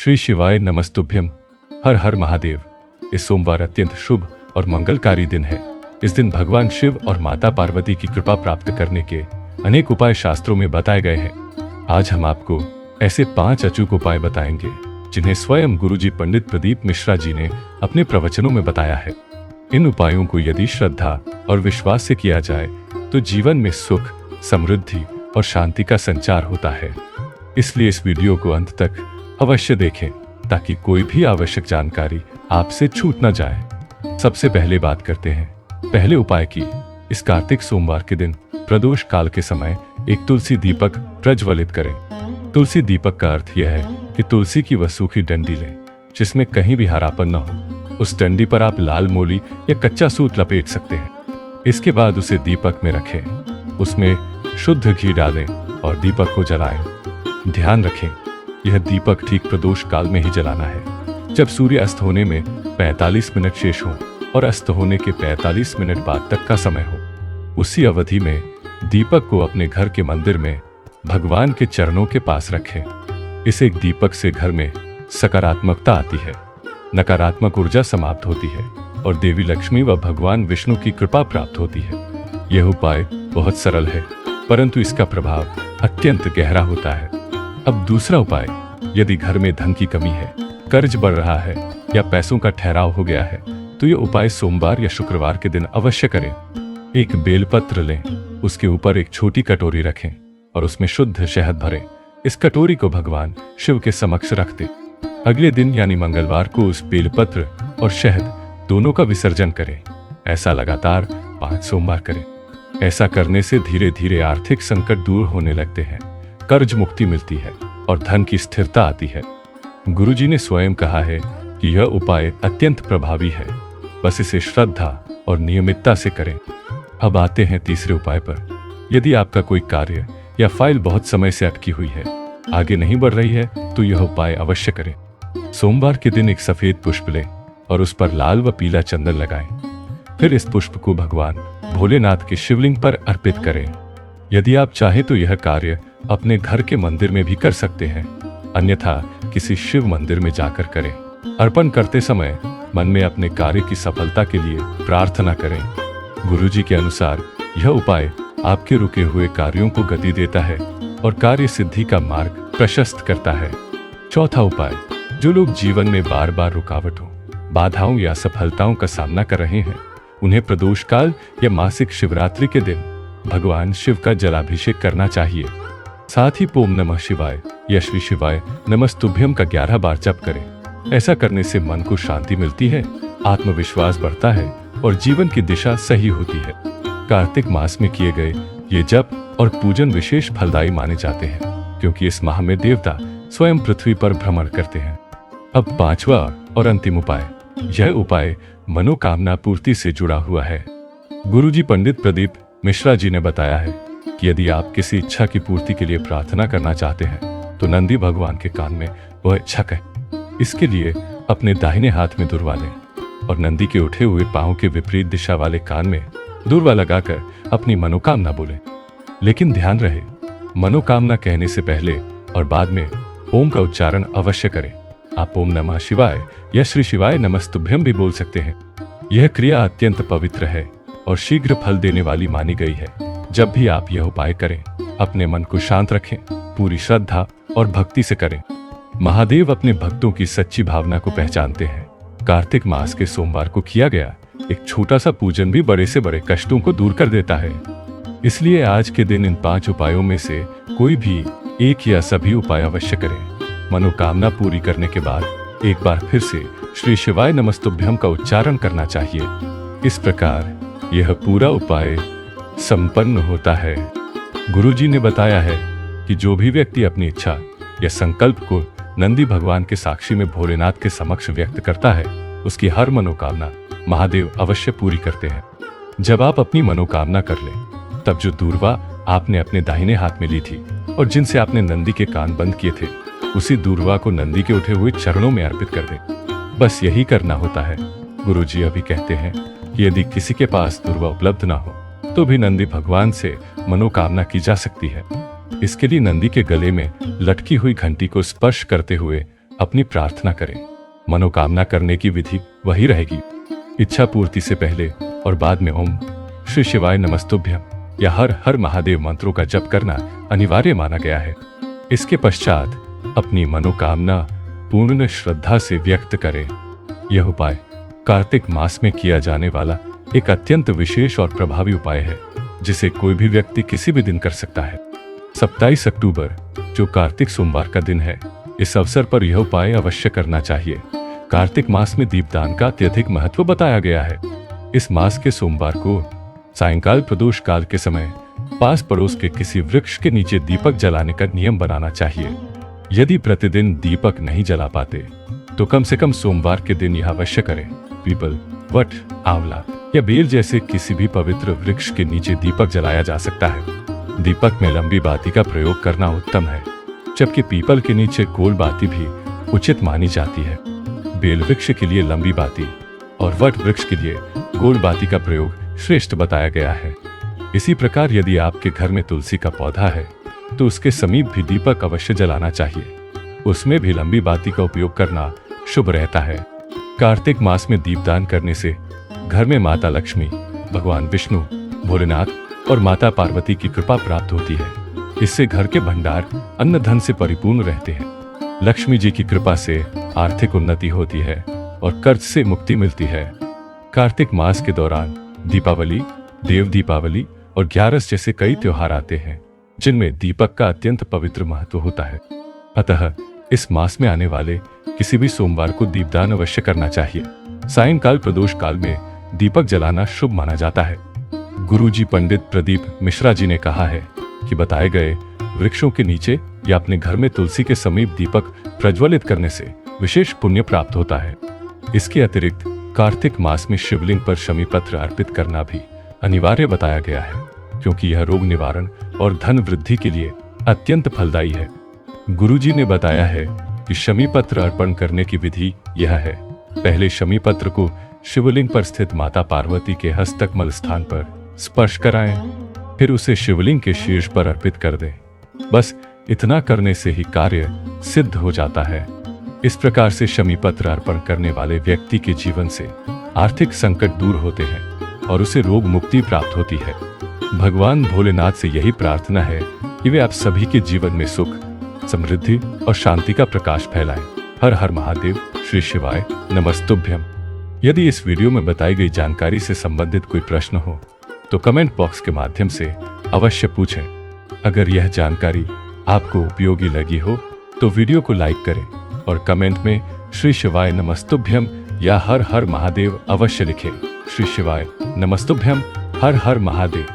श्री शिवाय नमस्तुभ्यम। हर हर महादेव। इस सोमवार अत्यंत शुभ और मंगलकारी दिन है। इस दिन भगवान शिव और माता पार्वती की कृपा प्राप्त करने के अनेक उपाय शास्त्रों में बताए गए हैं। आज हम आपको ऐसे 5 अचूक उपाय बताएंगे जिन्हें स्वयं गुरुजी पंडित प्रदीप मिश्रा जी ने अपने प्रवचनों में बताया है। इन उपायों को यदि श्रद्धा और विश्वास से किया जाए तो जीवन में सुख, समृद्धि और शांति का संचार होता है। इसलिए इस वीडियो को अंत तक अवश्य देखें ताकि कोई भी आवश्यक जानकारी आपसे छूट न जाए। सबसे पहले बात करते हैं पहले उपाय की। इस कार्तिक सोमवार के दिन प्रदोष काल के समय एक तुलसी दीपक प्रज्वलित करें। तुलसी दीपक का अर्थ यह है कि तुलसी की वह सूखी डंडी लें जिसमें कहीं भी हरापन न हो। उस डंडी पर आप लाल मोली या कच्चा सूत लपेट सकते हैं। इसके बाद उसे दीपक में रखें। उसमें शुद्ध घी डालें और दीपक को जलाएं। ध्यान रखें, यह दीपक ठीक प्रदोष काल में ही जलाना है, जब सूर्य अस्त होने में 45 मिनट शेष हो और अस्त होने के 45 मिनट बाद तक का समय हो। उसी अवधि में दीपक को अपने घर के मंदिर में भगवान के चरणों के पास रखें। इस एक दीपक से घर में सकारात्मकता आती है, नकारात्मक ऊर्जा समाप्त होती है और देवी लक्ष्मी व भगवान विष्णु की कृपा प्राप्त होती है। यह उपाय बहुत सरल है परंतु इसका प्रभाव अत्यंत गहरा होता है। अब दूसरा उपाय, यदि घर में धन की कमी है, कर्ज बढ़ रहा है या पैसों का ठहराव हो गया है तो यह उपाय सोमवार या शुक्रवार के दिन अवश्य करें। एक बेलपत्र लें, उसके ऊपर एक छोटी कटोरी रखें और उसमें शुद्ध शहद भरें। इस कटोरी को भगवान शिव के समक्ष रख दें। अगले दिन यानी मंगलवार को उस बेलपत्र और शहद दोनों का विसर्जन करें। ऐसा लगातार 5 सोमवार करें। ऐसा करने से धीरे धीरे आर्थिक संकट दूर होने लगते हैं, कर्ज मुक्ति मिलती है और धन की स्थिरता आती है। गुरुजी ने स्वयं कहा है कि यह उपाय अत्यंत प्रभावी है, बस इसे श्रद्धा और नियमितता से करें। अब आते हैं तीसरे उपाय पर। यदि आपका कोई कार्य या फाइल बहुत समय से अटकी हुई है, आगे नहीं बढ़ रही है, तो यह उपाय अवश्य करें। सोमवार के दिन एक सफेद पुष्प लें और उस पर लाल व पीला चंदन लगाएं। फिर इस पुष्प को भगवान भोलेनाथ के शिवलिंग पर अर्पित करें। यदि आप चाहें तो यह कार्य अपने घर के मंदिर में भी कर सकते हैं, अन्यथा किसी शिव मंदिर में जाकर करें। अर्पण करते समय मन में अपने कार्य की सफलता के लिए प्रार्थना करें। गुरुजी के अनुसार यह उपाय आपके रुके हुए कार्यों को गति देता है और कार्य सिद्धि का मार्ग प्रशस्त करता है। चौथा उपाय, जो लोग जीवन में बार बार रुकावटों, बाधाओं या असफलताओं का सामना कर रहे हैं, उन्हें प्रदोष काल या मासिक शिवरात्रि के दिन भगवान शिव का जलाभिषेक करना चाहिए। साथ ही ओम नमः शिवाय या श्री शिवाय नमस्तुभ्यम का 11 बार जप करें। ऐसा करने से मन को शांति मिलती है, आत्मविश्वास बढ़ता है और जीवन की दिशा सही होती है। कार्तिक मास में किए गए ये जप और पूजन विशेष फलदायी माने जाते हैं क्योंकि इस माह में देवता स्वयं पृथ्वी पर भ्रमण करते हैं। अब 5वां और अंतिम उपाय। यह उपाय मनोकामना पूर्ति से जुड़ा हुआ है। गुरुजी पंडित प्रदीप मिश्रा जी ने बताया है कि यदि आप किसी इच्छा की पूर्ति के लिए प्रार्थना करना चाहते हैं तो नंदी भगवान के कान में वह इच्छा कहें। इसके लिए अपने दाहिने हाथ में दुर्वा लें और नंदी के उठे हुए पांव के विपरीत दिशा वाले कान में दुर्वा लगाकर अपनी मनोकामना बोलें। लेकिन ध्यान रहे, मनोकामना कहने से पहले और बाद में ओम का उच्चारण अवश्य करें। आप ओम नमः शिवाय या श्री शिवाय नमस्तुभ्यम भी बोल सकते हैं। यह क्रिया अत्यंत पवित्र है और शीघ्र फल देने वाली मानी गई है। जब भी आप यह उपाय करें, अपने मन को शांत रखें, पूरी श्रद्धा और भक्ति से करें। महादेव अपने भक्तों की सच्ची भावना को पहचानते हैं। कार्तिक मास के सोमवार को किया गया एक छोटा सा पूजन भी बड़े से बड़े कष्टों को दूर कर देता है। इसलिए आज के दिन इन 5 उपायों में से कोई भी एक या सभी उपाय अवश्य करें। मनोकामना पूरी करने के बाद एक बार फिर से श्री शिवाय नमस्तुभ्यम का उच्चारण करना चाहिए। इस प्रकार यह पूरा उपाय संपन्न होता है। गुरुजी ने बताया है कि जो भी व्यक्ति अपनी इच्छा या संकल्प को नंदी भगवान के साक्षी में भोलेनाथ के समक्ष व्यक्त करता है, उसकी हर मनोकामना महादेव अवश्य पूरी करते हैं। जब आप अपनी मनोकामना कर लें, तब जो दूर्वा आपने अपने दाहिने हाथ में ली थी और जिनसे आपने नंदी के कान बंद किए थे, उसी दूर्वा को नंदी के उठे हुए चरणों में अर्पित कर दें। बस यही करना होता है। गुरुजी अभी कहते हैं कि यदि किसी के पास दूर्वा उपलब्ध ना हो तो भी नंदी भगवान से मनोकामना की जा सकती है। इसके लिए नंदी के गले में लटकी हुई घंटी को स्पर्श करते हुए अपनी प्रार्थना करें। मनोकामना करने की विधि वही रहेगी। इच्छा पूर्ति से पहले और बाद में ओम श्री शिवाय नमस्तुभ्यम या हर हर महादेव मंत्रों का जप करना अनिवार्य माना गया है। इसके पश्चात अपनी मनोकामना पूर्ण श्रद्धा से व्यक्त करें। यह उपाय कार्तिक मास में किया जाने वाला एक अत्यंत विशेष और प्रभावी उपाय है, जिसे कोई भी व्यक्ति किसी भी दिन कर सकता है। 27 अक्टूबर जो कार्तिक सोमवार का दिन है, इस अवसर पर यह उपाय अवश्य करना चाहिए। कार्तिक मास में दीपदान का अत्यधिक महत्व बताया गया है। इस मास के सोमवार को सायंकाल प्रदोष काल के समय पास पड़ोस के किसी वृक्ष के नीचे दीपक जलाने का नियम बनाना चाहिए। यदि प्रतिदिन दीपक नहीं जला पाते तो कम से कम सोमवार के दिन यह अवश्य करें। पीपल, वट, आंवला या बेल जैसे किसी भी पवित्र वृक्ष के नीचे दीपक जलाया जा सकता है। दीपक में लंबी बाती का प्रयोग करना उत्तम है, जबकि पीपल के नीचे गोल बाती भी उचित मानी जाती है। बेल वृक्ष के लिए लंबी बाती और वट वृक्ष के लिए गोल बाती का प्रयोग श्रेष्ठ बताया गया है। इसी प्रकार यदि आपके घर में तुलसी का पौधा है तो उसके समीप भी दीपक अवश्य जलाना चाहिए। उसमें भी लंबी बाती का उपयोग करना शुभ रहता है। कार्तिक मास में दीपदान करने से घर में माता लक्ष्मी, भगवान विष्णु, भोलेनाथ और माता पार्वती की कृपा प्राप्त होती है। इससे घर के भंडार अन्न धन से परिपूर्ण रहते हैं। लक्ष्मी जी की कृपा से आर्थिक उन्नति होती है और कर्ज से मुक्ति मिलती है। कार्तिक मास के दौरान दीपावली, देव दीपावली और ग्यारस जैसे कई त्योहार आते हैं, जिनमें दीपक का अत्यंत पवित्र महत्व होता है। अतः इस मास में आने वाले किसी भी सोमवार को दीपदान अवश्य करना चाहिए। सायंकाल प्रदोष काल में दीपक जलाना शुभ माना जाता है। गुरुजी पंडित प्रदीप मिश्रा जी ने कहा है कि बताए गए वृक्षों के नीचे या अपने घर में तुलसी के समीप दीपक प्रज्वलित करने से विशेष पुण्य प्राप्त होता है। इसके अतिरिक्त कार्तिक मास में शिवलिंग पर शमी पत्र अर्पित करना भी अनिवार्य बताया गया है, क्योंकि यह रोग निवारण और धन वृद्धि के लिए अत्यंत फलदायी है। गुरुजी ने बताया है कि शमी पत्र अर्पण करने की विधि यह है। पहले शमी पत्र को शिवलिंग पर स्थित माता पार्वती के हस्तकमल स्थान पर स्पर्श कराएं, फिर उसे शिवलिंग के शीर्ष पर अर्पित कर दें। बस इतना करने से ही कार्य सिद्ध हो जाता है। इस प्रकार से शमी पत्र अर्पण करने वाले व्यक्ति के जीवन से आर्थिक संकट दूर होते हैं और उसे रोग मुक्ति प्राप्त होती है। भगवान भोलेनाथ से यही प्रार्थना है कि वे आप सभी के जीवन में सुख, समृद्धि और शांति का प्रकाश फैलाएं। हर हर महादेव, श्री शिवाय नमस्तुभ्यम। यदि इस वीडियो में बताई गई जानकारी से संबंधित कोई प्रश्न हो तो कमेंट बॉक्स के माध्यम से अवश्य पूछें। अगर यह जानकारी आपको उपयोगी लगी हो तो वीडियो को लाइक करें और कमेंट में श्री शिवाय नमस्तुभ्यम या हर हर महादेव अवश्य लिखें। श्री शिवाय नमस्तुभ्यम, हर हर महादेव।